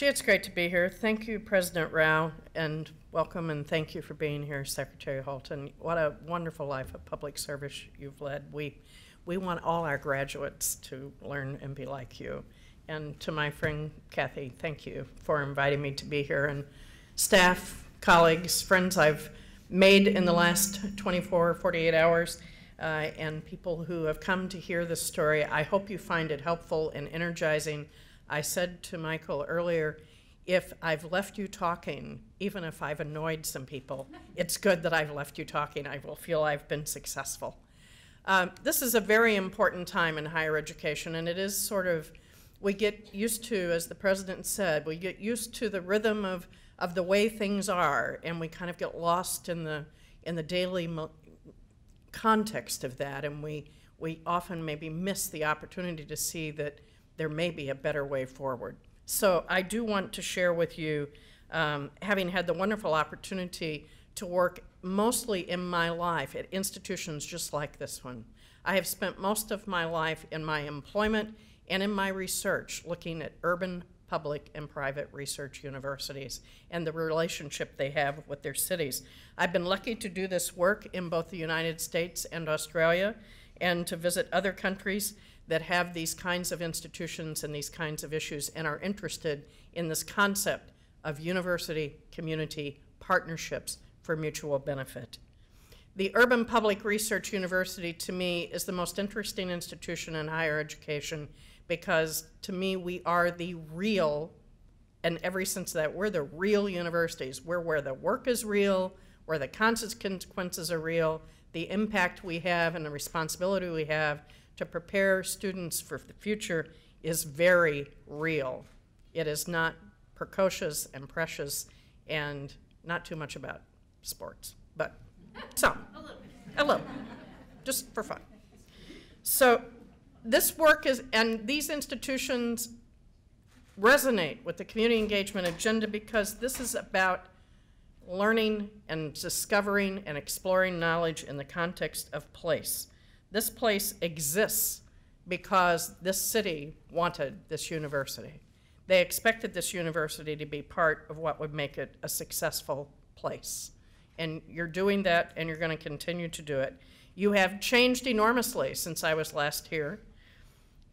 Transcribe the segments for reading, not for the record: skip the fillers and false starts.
Gee, it's great to be here. Thank you, President Rao, and welcome and thank you for being here, Secretary Holton. What a wonderful life of public service you've led. We want all our graduates to learn and be like you. And to my friend Kathy, thank you for inviting me to be here. And staff, colleagues, friends I've made in the last 24, 48 hours, and people who have come to hear this story, I hope you find it helpful and energizing. I said to Michael earlier, if I've left you talking, even if I've annoyed some people, it's good that I've left you talking. I will feel I've been successful. This is a very important time in higher education, and it is sort of, we get used to, as the president said, we get used to the rhythm of the way things are, and we kind of get lost in the daily context of that, and we often maybe miss the opportunity to see that there may be a better way forward. So I do want to share with you, having had the wonderful opportunity to work mostly in my life at institutions just like this one. I have spent most of my life in my employment and in my research looking at urban, public, and private research universities and the relationship they have with their cities. I've been lucky to do this work in both the United States and Australia and to visit other countries that have these kinds of institutions and these kinds of issues and are interested in this concept of university-community partnerships for mutual benefit. The Urban Public Research University, to me, is the most interesting institution in higher education because, to me, we are the real, in every sense of that, we're the real universities. We're where the work is real, where the consequences are real, the impact we have and the responsibility we have to prepare students for the future is very real. It is not precocious and precious and not too much about sports, but some, a little, just for fun. So this work is, and these institutions resonate with the community engagement agenda because this is about learning and discovering and exploring knowledge in the context of place. This place exists because this city wanted this university. They expected this university to be part of what would make it a successful place. And you're doing that, and you're going to continue to do it. You have changed enormously since I was last here,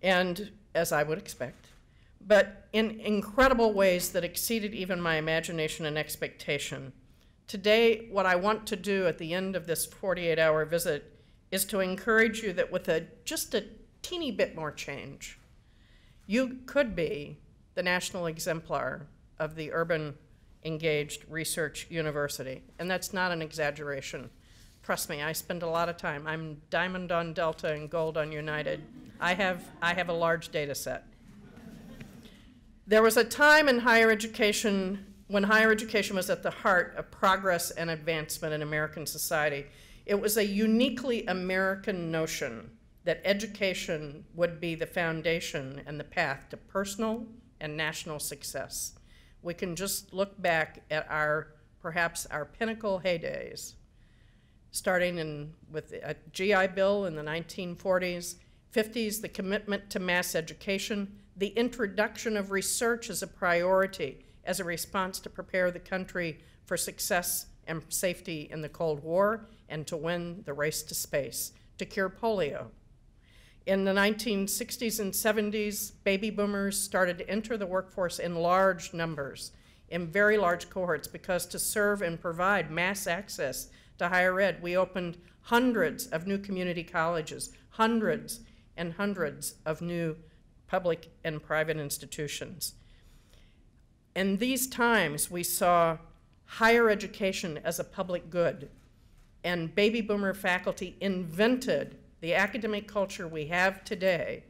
and as I would expect, but in incredible ways that exceeded even my imagination and expectation. Today, what I want to do at the end of this 48-hour visit is to encourage you that with just a teeny bit more change, you could be the national exemplar of the urban engaged research university. And that's not an exaggeration. Trust me, I spend a lot of time. I'm diamond on Delta and gold on United. I have a large data set. There was a time in higher education when higher education was at the heart of progress and advancement in American society. It was a uniquely American notion that education would be the foundation and the path to personal and national success. We can just look back at perhaps our pinnacle heydays, starting with a GI Bill in the 1940s, 50s, the commitment to mass education, the introduction of research as a priority as a response to prepare the country for success and safety in the Cold War, and to win the race to space, to cure polio. In the 1960s and 70s, baby boomers started to enter the workforce in large numbers, in very large cohorts, because to serve and provide mass access to higher ed, we opened hundreds of new community colleges, hundreds and hundreds of new public and private institutions. In these times, we saw higher education as a public good, and baby boomer faculty invented the academic culture we have today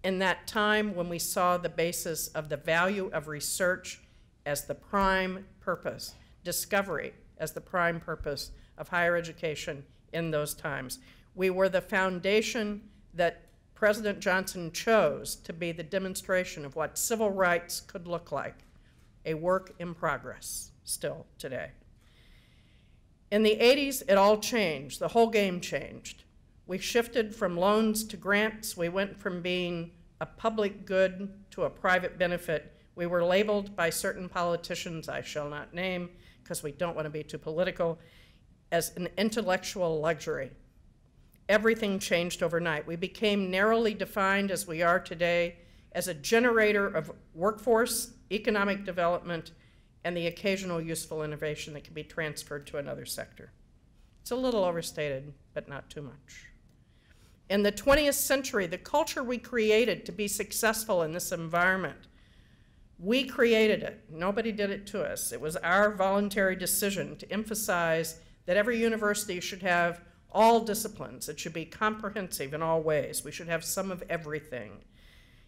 in that time when we saw the basis of the value of research as the prime purpose, discovery as the prime purpose of higher education in those times. We were the foundation that President Johnson chose to be the demonstration of what civil rights could look like, a work in progress still today. In the 80s, it all changed. The whole game changed. We shifted from loans to grants. We went from being a public good to a private benefit. We were labeled by certain politicians, I shall not name because we don't want to be too political, as an intellectual luxury. Everything changed overnight. We became narrowly defined as we are today as a generator of workforce, economic development, and the occasional useful innovation that can be transferred to another sector. It's a little overstated, but not too much. In the 20th century, the culture we created to be successful in this environment, we created it. Nobody did it to us. It was our voluntary decision to emphasize that every university should have all disciplines. It should be comprehensive in all ways. We should have some of everything.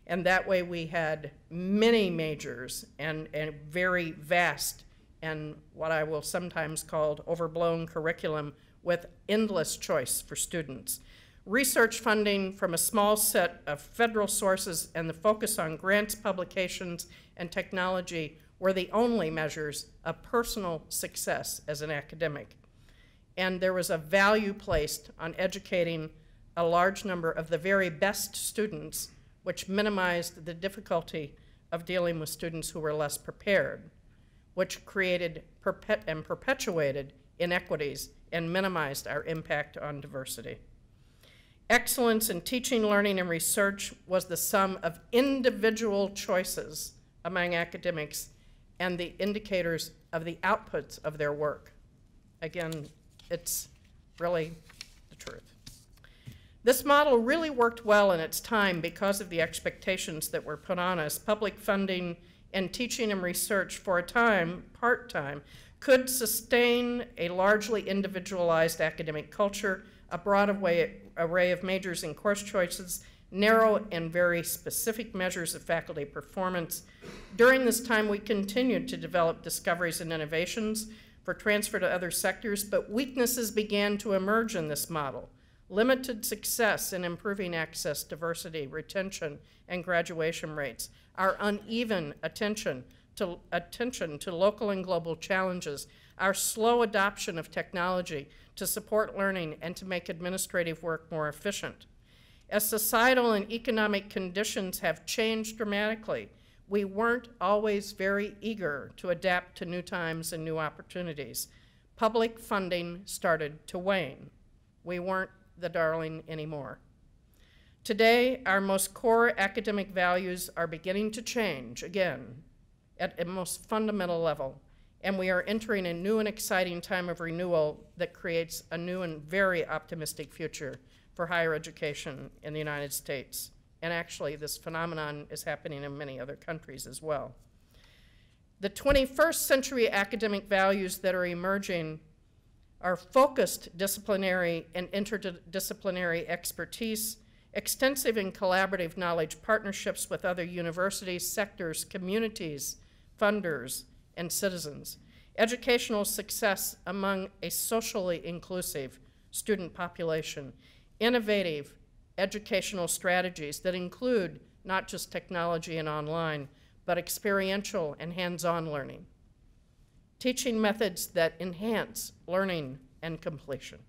And that way we had many majors and very vast and what I will sometimes call overblown curriculum with endless choice for students. Research funding from a small set of federal sources and the focus on grants, publications, and technology were the only measures of personal success as an academic. And there was a value placed on educating a large number of the very best students, which minimized the difficulty of dealing with students who were less prepared, which created and perpetuated inequities and minimized our impact on diversity. Excellence in teaching, learning, and research was the sum of individual choices among academics and the indicators of the outputs of their work. Again, it's really the truth. This model really worked well in its time because of the expectations that were put on us. Public funding and teaching and research for a time, part-time, could sustain a largely individualized academic culture, a broad array of majors and course choices, narrow and very specific measures of faculty performance. During this time, we continued to develop discoveries and innovations for transfer to other sectors, but weaknesses began to emerge in this model. Limited success in improving access, diversity, retention, and graduation rates, our uneven attention to local and global challenges, our slow adoption of technology to support learning and to make administrative work more efficient. As societal and economic conditions have changed dramatically, we weren't always very eager to adapt to new times and new opportunities. Public funding started to wane. We weren't the darling anymore. Today, our most core academic values are beginning to change again at a most fundamental level, and we are entering a new and exciting time of renewal that creates a new and very optimistic future for higher education in the United States. And actually, this phenomenon is happening in many other countries as well. The 21st century academic values that are emerging are focused disciplinary and interdisciplinary expertise, extensive and collaborative knowledge partnerships with other universities, sectors, communities, funders, and citizens, educational success among a socially inclusive student population, innovative educational strategies that include not just technology and online, but experiential and hands-on learning, teaching methods that enhance learning and completion,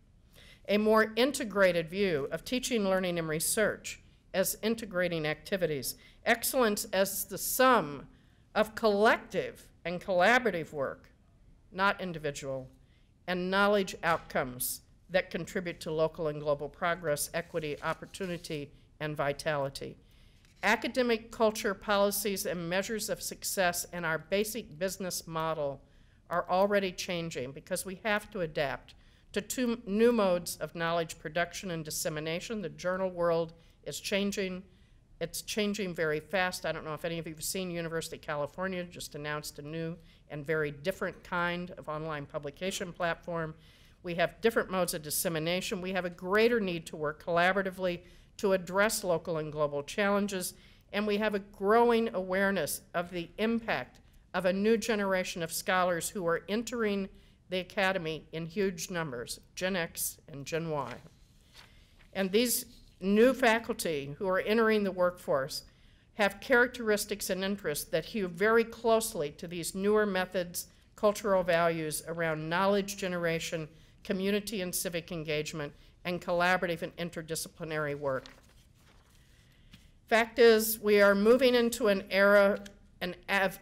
a more integrated view of teaching, learning, and research as integrating activities, excellence as the sum of collective and collaborative work, not individual, and knowledge outcomes that contribute to local and global progress, equity, opportunity, and vitality. Academic culture, policies, and measures of success in our basic business model are already changing because we have to adapt to two new modes of knowledge production and dissemination. The journal world is changing. It's changing very fast. I don't know if any of you have seen University of California just announced a new and very different kind of online publication platform. We have different modes of dissemination. We have a greater need to work collaboratively to address local and global challenges, and we have a growing awareness of the impact of a new generation of scholars who are entering the academy in huge numbers, Gen X and Gen Y. And these new faculty who are entering the workforce have characteristics and interests that hew very closely to these newer methods, cultural values around knowledge generation, community and civic engagement, and collaborative and interdisciplinary work. Fact is, we are moving into an era and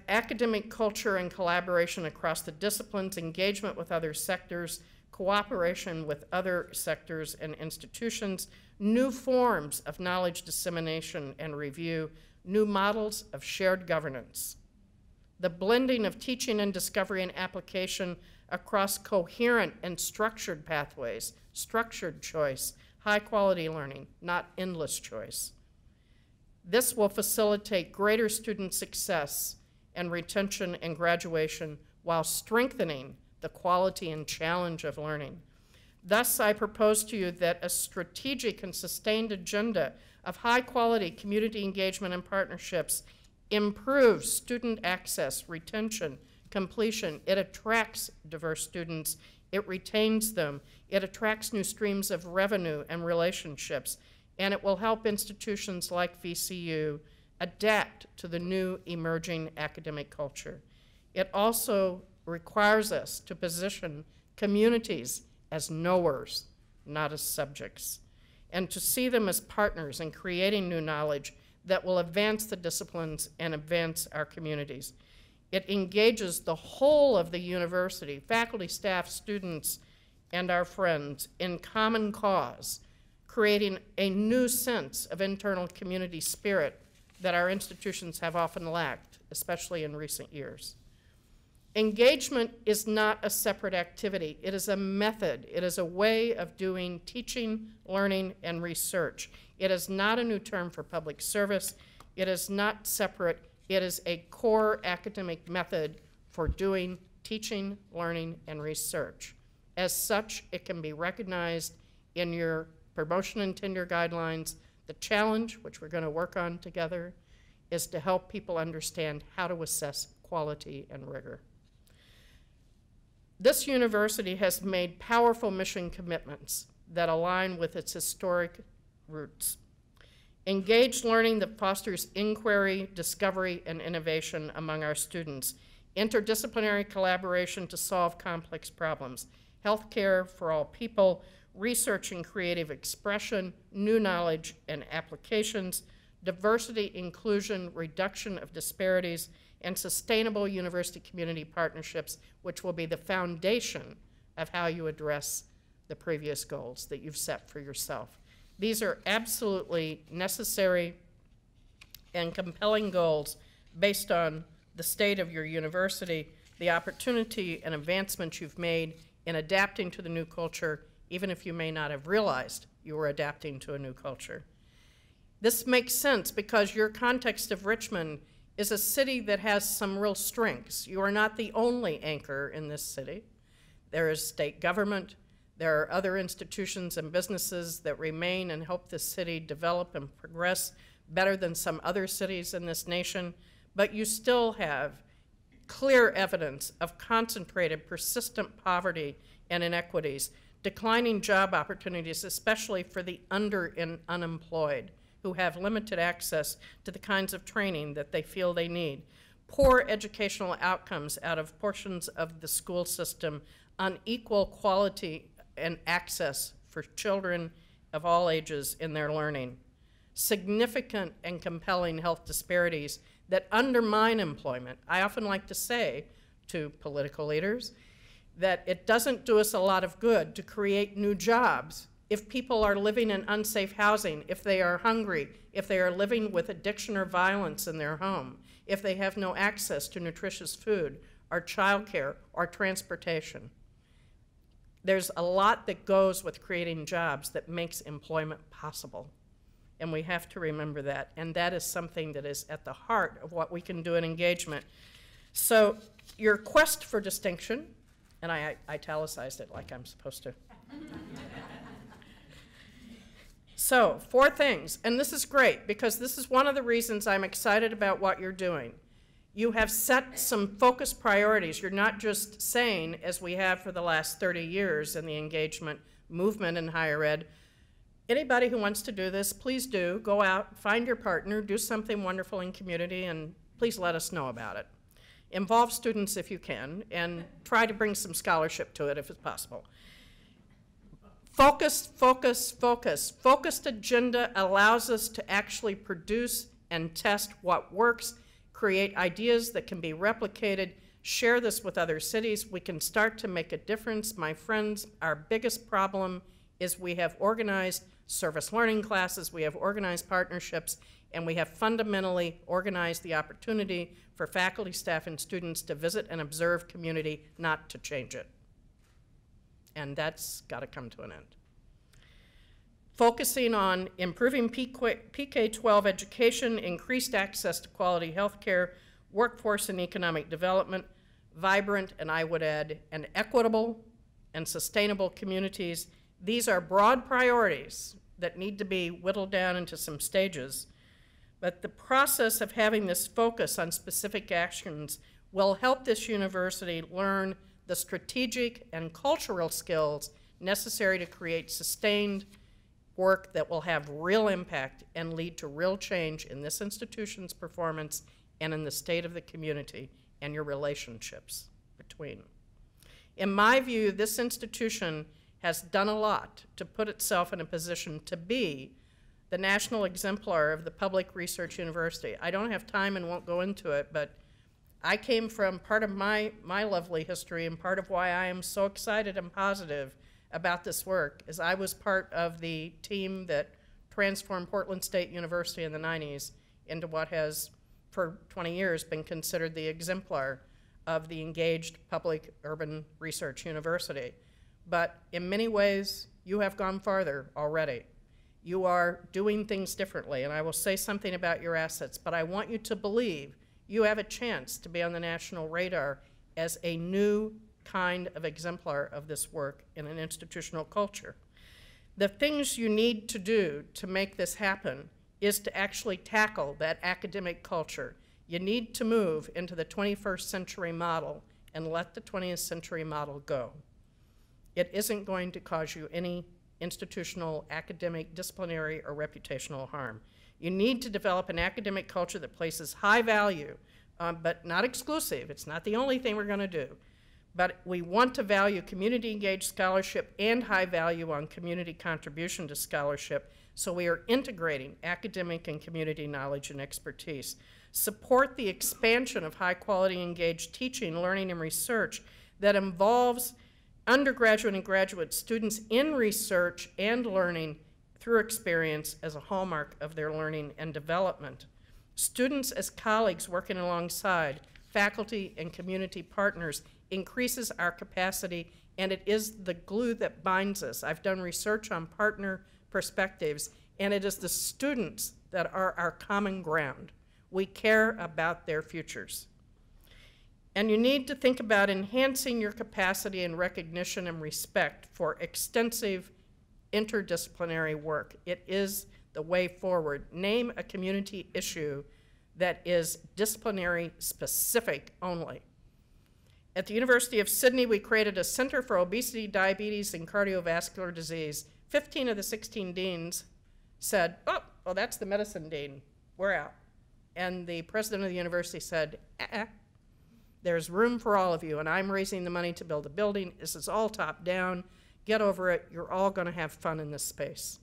academic culture and collaboration across the disciplines, engagement with other sectors, cooperation with other sectors and institutions, new forms of knowledge dissemination and review, new models of shared governance. The blending of teaching and discovery and application across coherent and structured pathways, structured choice, high-quality learning, not endless choice. This will facilitate greater student success and retention and graduation while strengthening the quality and challenge of learning. Thus, I propose to you that a strategic and sustained agenda of high-quality community engagement and partnerships improves student access, retention, completion. It attracts diverse students. It retains them. It attracts new streams of revenue and relationships. And it will help institutions like VCU adapt to the new emerging academic culture. It also requires us to position communities as knowers, not as subjects, and to see them as partners in creating new knowledge that will advance the disciplines and advance our communities. It engages the whole of the university, faculty, staff, students, and our friends in common cause, creating a new sense of internal community spirit that our institutions have often lacked, especially in recent years. Engagement is not a separate activity. It is a method. It is a way of doing teaching, learning, and research. It is not a new term for public service. It is not separate. It is a core academic method for doing teaching, learning, and research. As such, it can be recognized in your promotion and tenure guidelines. The challenge, which we're going to work on together, is to help people understand how to assess quality and rigor. This university has made powerful mission commitments that align with its historic roots. Engaged learning that fosters inquiry, discovery, and innovation among our students. Interdisciplinary collaboration to solve complex problems. Healthcare for all people. Research and creative expression. New knowledge and applications. Diversity, inclusion, reduction of disparities, and sustainable university community partnerships, which will be the foundation of how you address the previous goals that you've set for yourself. These are absolutely necessary and compelling goals based on the state of your university, the opportunity and advancements you've made in adapting to the new culture, even if you may not have realized you were adapting to a new culture. This makes sense because your context of Richmond is a city that has some real strengths. You are not the only anchor in this city. There is state government. There are other institutions and businesses that remain and help this city develop and progress better than some other cities in this nation, but you still have clear evidence of concentrated, persistent poverty and inequities, declining job opportunities, especially for the under and unemployed, who have limited access to the kinds of training that they feel they need, poor educational outcomes out of portions of the school system, unequal quality and access for children of all ages in their learning, significant and compelling health disparities that undermine employment. I often like to say to political leaders that it doesn't do us a lot of good to create new jobs if people are living in unsafe housing, if they are hungry, if they are living with addiction or violence in their home, if they have no access to nutritious food or childcare or transportation. There's a lot that goes with creating jobs that makes employment possible. And we have to remember that. And that is something that is at the heart of what we can do in engagement. So your quest for distinction, and I italicized it like I'm supposed to. So 4 things, and this is great because this is one of the reasons I'm excited about what you're doing. You have set some focused priorities. You're not just saying, as we have for the last 30 years in the engagement movement in higher ed, anybody who wants to do this, please do. Go out, find your partner, do something wonderful in community, and please let us know about it. Involve students if you can, and try to bring some scholarship to it if it's possible. Focus, focus, focus. Focused agenda allows us to actually produce and test what works, create ideas that can be replicated, share this with other cities. We can start to make a difference. My friends, our biggest problem is we have organized service learning classes, we have organized partnerships, and we have fundamentally organized the opportunity for faculty, staff, and students to visit and observe community, not to change it. And that's got to come to an end. Focusing on improving PK-12 education, increased access to quality health care, workforce and economic development, vibrant, and I would add, and equitable and sustainable communities. These are broad priorities that need to be whittled down into some stages, but the process of having this focus on specific actions will help this university learn the strategic and cultural skills necessary to create sustained work that will have real impact and lead to real change in this institution's performance and in the state of the community and your relationships between. In my view, this institution has done a lot to put itself in a position to be the national exemplar of the public research university. I don't have time and won't go into it, but I came from part of my lovely history, and part of why I am so excited and positive about this work is I was part of the team that transformed Portland State University in the 90s into what has, for 20 years, been considered the exemplar of the engaged public urban research university. But in many ways, you have gone farther already. You are doing things differently, and I will say something about your assets, but I want you to believe you have a chance to be on the national radar as a new kind of exemplar of this work in an institutional culture. The things you need to do to make this happen is to actually tackle that academic culture. You need to move into the 21st century model and let the 20th century model go. It isn't going to cause you any institutional, academic, disciplinary, or reputational harm. You need to develop an academic culture that places high value, but not exclusive. It's not the only thing we're going to do. But we want to value community-engaged scholarship and high value on community contribution to scholarship, so we are integrating academic and community knowledge and expertise. Support the expansion of high-quality engaged teaching, learning, and research that involves undergraduate and graduate students in research and learning through experience as a hallmark of their learning and development. Students as colleagues working alongside faculty and community partners increases our capacity, and it is the glue that binds us. I've done research on partner perspectives, and it is the students that are our common ground. We care about their futures. And you need to think about enhancing your capacity and recognition and respect for extensive interdisciplinary work. It is the way forward. Name a community issue that is disciplinary specific only. At the University of Sydney, we created a Center for Obesity, Diabetes, and Cardiovascular Disease. 15 of the 16 deans said, oh, well, that's the medicine dean. We're out. And the president of the university said, there's room for all of you, and I'm raising the money to build a building. This is all top down. Get over it. You're all going to have fun in this space.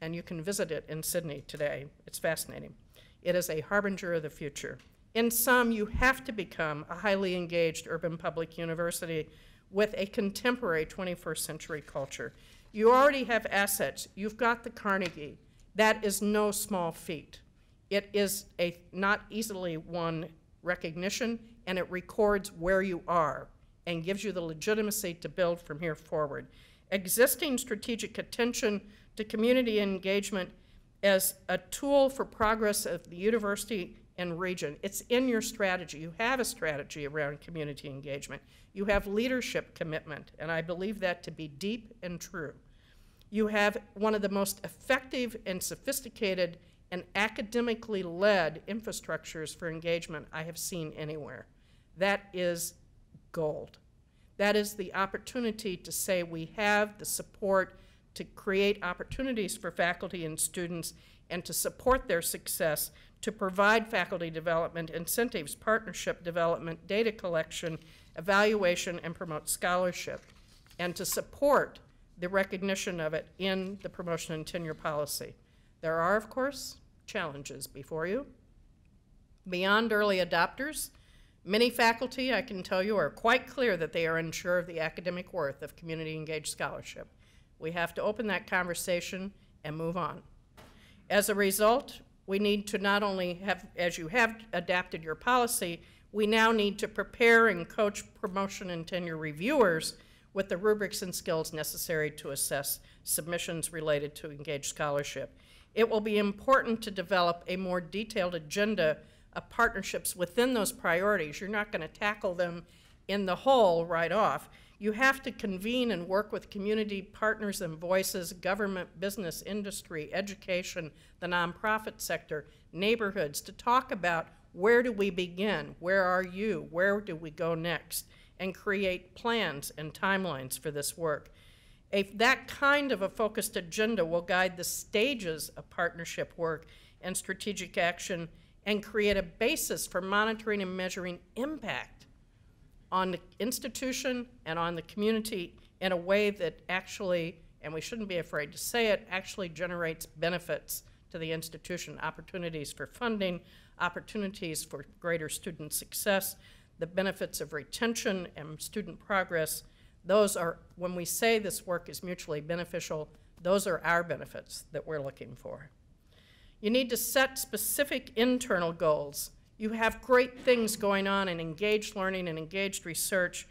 And you can visit it in Sydney today. It's fascinating. It is a harbinger of the future. In sum, you have to become a highly engaged urban public university with a contemporary 21st century culture. You already have assets. You've got the Carnegie. That is no small feat. It is a not easily won recognition, and it records where you are and gives you the legitimacy to build from here forward. Existing strategic attention to community engagement as a tool for progress of the university and region. It's in your strategy. You have a strategy around community engagement. You have leadership commitment, and I believe that to be deep and true. You have one of the most effective and sophisticated and academically led infrastructures for engagement I have seen anywhere. That is gold. That is the opportunity to say we have the support to create opportunities for faculty and students and to support their success, to provide faculty development, incentives, partnership development, data collection, evaluation, and promote scholarship, and to support the recognition of it in the promotion and tenure policy. There are, of course, challenges before you. Beyond early adopters, many faculty, I can tell you, are quite clear that they are unsure of the academic worth of community-engaged scholarship. We have to open that conversation and move on. As a result, we need to not only have, as you have adapted your policy, we now need to prepare and coach promotion and tenure reviewers with the rubrics and skills necessary to assess submissions related to engaged scholarship. It will be important to develop a more detailed agenda of partnerships within those priorities. You're not going to tackle them in the whole right off. You have to convene and work with community partners and voices, government, business, industry, education, the nonprofit sector, neighborhoods, to talk about where do we begin, where are you, where do we go next, and create plans and timelines for this work. That kind of a focused agenda will guide the stages of partnership work and strategic action and create a basis for monitoring and measuring impact on the institution and on the community in a way that actually, and we shouldn't be afraid to say it, actually generates benefits to the institution, opportunities for funding, opportunities for greater student success, the benefits of retention and student progress. Those are, when we say this work is mutually beneficial, those are our benefits that we're looking for. You need to set specific internal goals. You have great things going on in engaged learning and engaged research.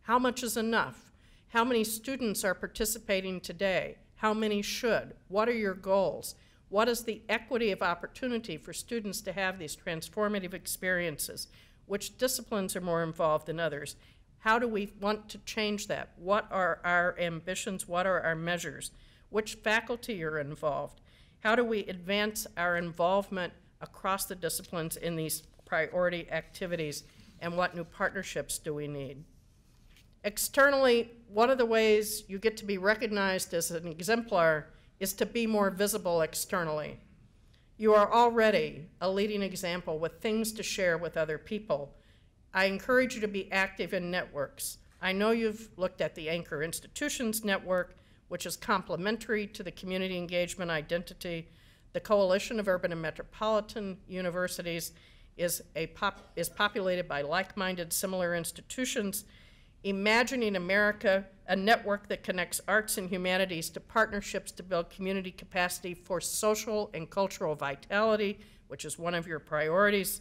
How much is enough? How many students are participating today? How many should? What are your goals? What is the equity of opportunity for students to have these transformative experiences? Which disciplines are more involved than others? How do we want to change that? What are our ambitions? What are our measures? Which faculty are involved? How do we advance our involvement across the disciplines in these priority activities? And what new partnerships do we need? Externally, one of the ways you get to be recognized as an exemplar is to be more visible externally. You are already a leading example with things to share with other people. I encourage you to be active in networks. I know you've looked at the Anchor Institutions Network, which is complementary to the community engagement identity. The Coalition of Urban and Metropolitan Universities is populated by like-minded similar institutions. Imagining America, a network that connects arts and humanities to partnerships to build community capacity for social and cultural vitality, which is one of your priorities.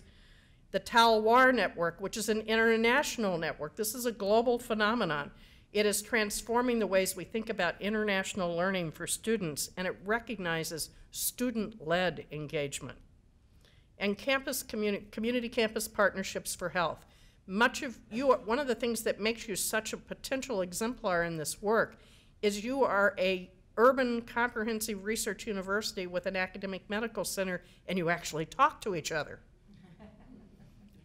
The Talwar Network, which is an international network. This is a global phenomenon. It is transforming the ways we think about international learning for students, and it recognizes student-led engagement. And community campus partnerships for health. One of the things that makes you such a potential exemplar in this work is you are a urban comprehensive research university with an academic medical center, and you actually talk to each other.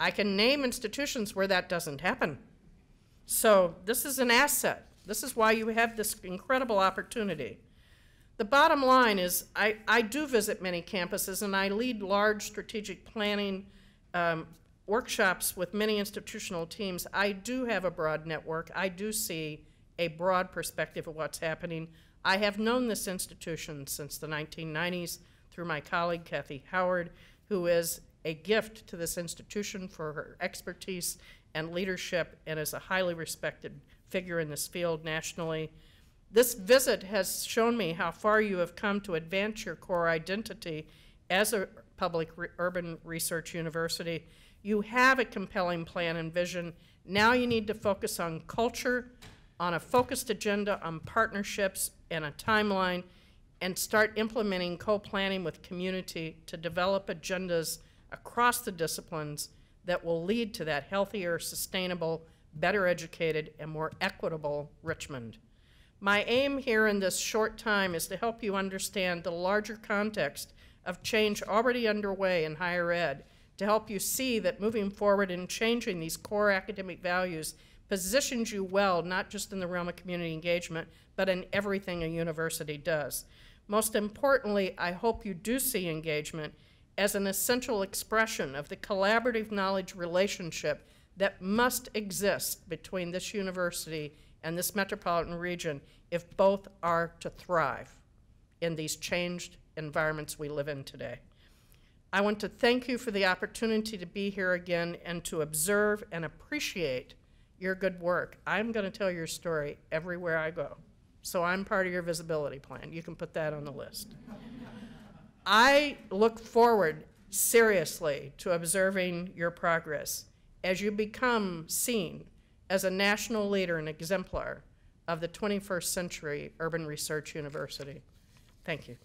I can name institutions where that doesn't happen. So this is an asset. This is why you have this incredible opportunity. The bottom line is I do visit many campuses, and I lead large strategic planning workshops with many institutional teams. I do have a broad network. I do see a broad perspective of what's happening. I have known this institution since the 1990s through my colleague, Kathy Howard, who is a gift to this institution for her expertise and leadership and is a highly respected figure in this field nationally. This visit has shown me how far you have come to advance your core identity as a public urban research university. You have a compelling plan and vision. Now you need to focus on culture, on a focused agenda, on partnerships, and a timeline, and start implementing co-planning with community to develop agendas across the disciplines that will lead to that healthier, sustainable, better educated, and more equitable Richmond. My aim here in this short time is to help you understand the larger context of change already underway in higher ed, to help you see that moving forward and changing these core academic values positions you well, not just in the realm of community engagement, but in everything a university does. Most importantly, I hope you do see engagement as an essential expression of the collaborative knowledge relationship that must exist between this university and this metropolitan region if both are to thrive in these changed environments we live in today. I want to thank you for the opportunity to be here again and to observe and appreciate your good work. I'm going to tell your story everywhere I go. So I'm part of your visibility plan. You can put that on the list. I look forward seriously to observing your progress as you become seen as a national leader and exemplar of the 21st century urban research university. Thank you.